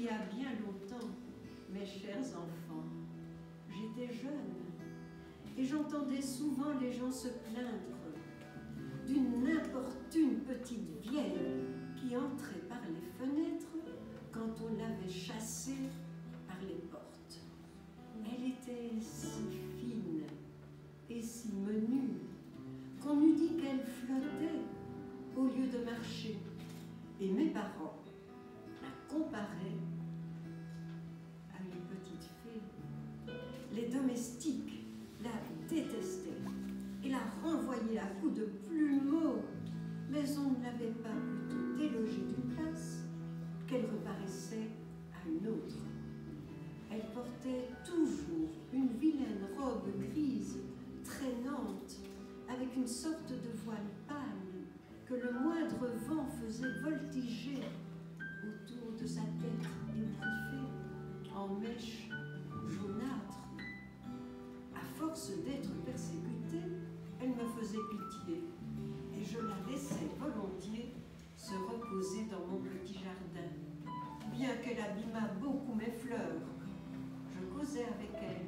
y a bien longtemps, mes chers enfants, j'étais jeune et j'entendais souvent les gens se plaindre d'une importune petite vieille qui entrait par les fenêtres quand on l'avait chassée par les portes. Elle était si fine et si menue qu'on eût dit qu'elle flottait au lieu de marcher. Et mes parents la comparaient à une petite fée. Les domestiques la détestaient et la renvoyaient à coups de plumeaux, mais on ne l'avait pas plutôt délogée d'une place qu'elle reparaissait à une autre. Elle portait toujours une vilaine robe grise, traînante, avec une sorte de voile pâle que le moindre vent faisait voltiger autour de sa tête ébriefée en mèches jaunâtres. À force d'être persécutée, elle me faisait pitié et je la laissais volontiers se reposer dans mon petit jardin. Bien qu'elle abîmât beaucoup mes fleurs, je causais avec elle,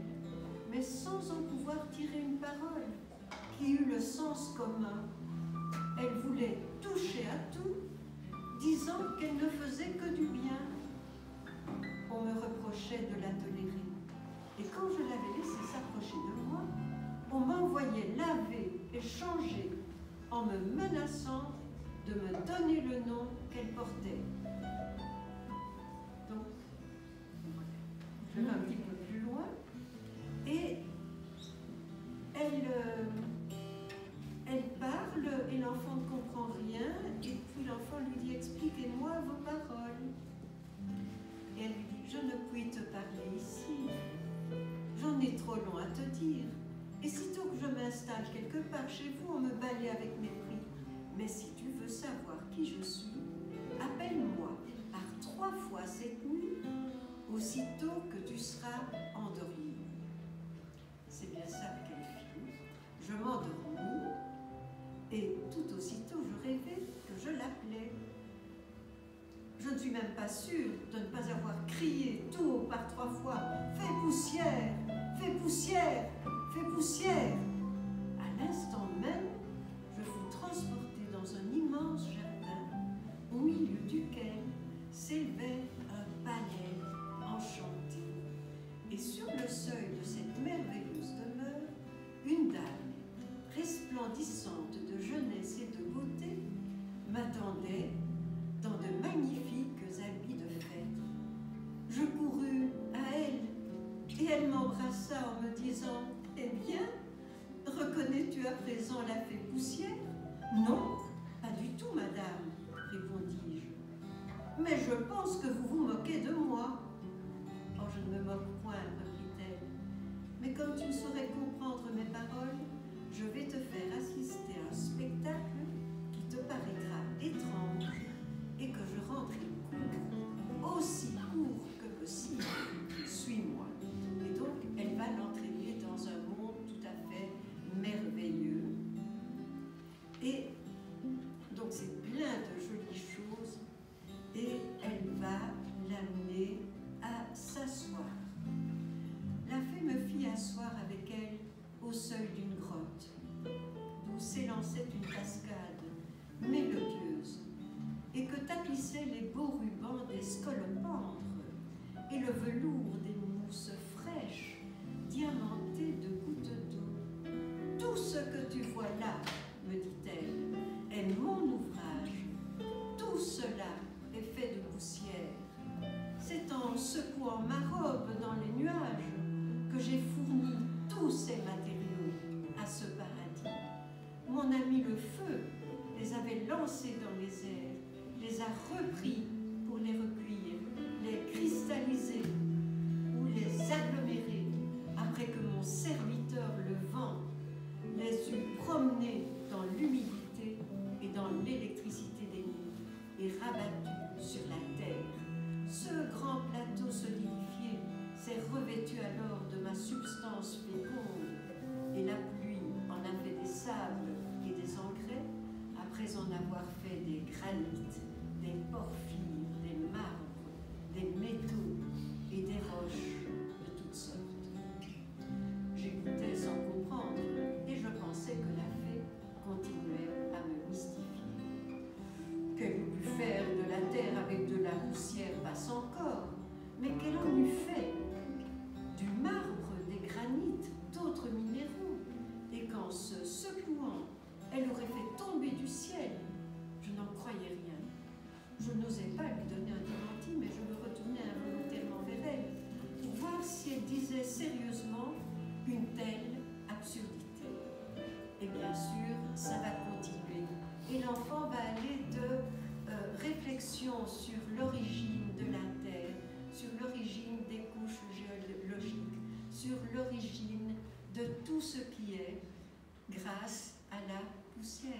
mais sans en pouvoir tirer une parole qui eût le sens commun. Elle voulait toucher à tout, disant qu'elle ne faisait que du bien. On me reprochait de la tolérer. Et quand je l'avais laissée s'approcher de moi, on m'envoyait laver et changer en me menaçant de me donner le nom qu'elle portait. Donc, je vais un petit peu plus loin. Et elle parle et l'enfant ne comprend rien. Et puis l'enfant lui dit « Expliquez-moi vos paroles ». Et elle lui dit « Je ne puis te parler ici. J'en ai trop long à te dire. Et sitôt que je m'installe quelque part chez vous, on me balaie avec mépris. Mais si tu veux savoir qui je suis, appelle-moi par 3 fois cette nuit, aussitôt que tu seras endormi. » C'est bien ça qu'elle fit. Je m'endormis et tout aussitôt je rêvais que je l'appelais. Je ne suis même pas sûre de ne pas avoir crié tout haut par 3 fois « Fais poussière! Fais poussière! Fais poussière !» À l'instant même, je fus transportée dans un immense jardin au milieu duquel s'élevait un palais enchanté. Et sur le seuil de cette merveilleuse demeure, une dame resplendissante de jeunesse et de beauté m'attendait dans de magnifiques habits de fête. Je courus à elle et elle m'embrassa en me disant « Eh bien, reconnais-tu à présent la fée poussière ?»« Non, pas du tout, madame, répondis-je. Mais je pense que vous vous moquez de moi. »« Oh, je ne me moque point, reprit-elle. Mais comme tu ne saurais comprendre mes paroles, je vais te faire assister à un spectacle qui te paraîtra étrange et que je rendrai court, aussi court que possible. Suis-moi. » Et donc, elle va l'entraîner dans un monde tout à fait merveilleux. Et donc, c'est plein de jolies choses. Et elle va l'amener à s'asseoir. La fée me fit asseoir avec elle au seuil d'une grotte, d'où s'élançait une cascade mélodieuse, et que tapissaient les beaux rubans des scolopendres et le velours des mousses fraîches, diamantées de gouttes d'eau. « Tout ce que tu vois là, me dit-elle, est mon ouvrage. Tout cela est fait de poussière. C'est en secouant ma robe dans les nuages que j'ai fourni tous ces matériaux à ce paradis. Mon ami le feu les avait lancés dans les airs, les a repris pour les recueillir, les cristalliser ou les agglomérer après que mon serviteur le vent les eut promenés dans l'humidité et dans l'électricité des nuits et rabattus sur la terre. Ce grand plateau solidifié s'est revêtu alors de ma substance féconde et la pluie en a fait des sables et des engrais après en avoir fait des granites, des porphyres, des marbres, des métaux mais qu'elle en eût fait du marbre, des granites, d'autres minéraux, et qu'en se secouant, elle aurait fait tomber du ciel, je n'en croyais rien. Je n'osais pas lui donner un démenti, mais je me retournais involontairement vers elle pour voir si elle disait sérieusement une telle absurdité. Et bien sûr, ça va continuer. Et l'enfant va aller de réflexion sur l'origine de la Terre, sur l'origine des couches géologiques, sur l'origine de tout ce qui est grâce à la poussière.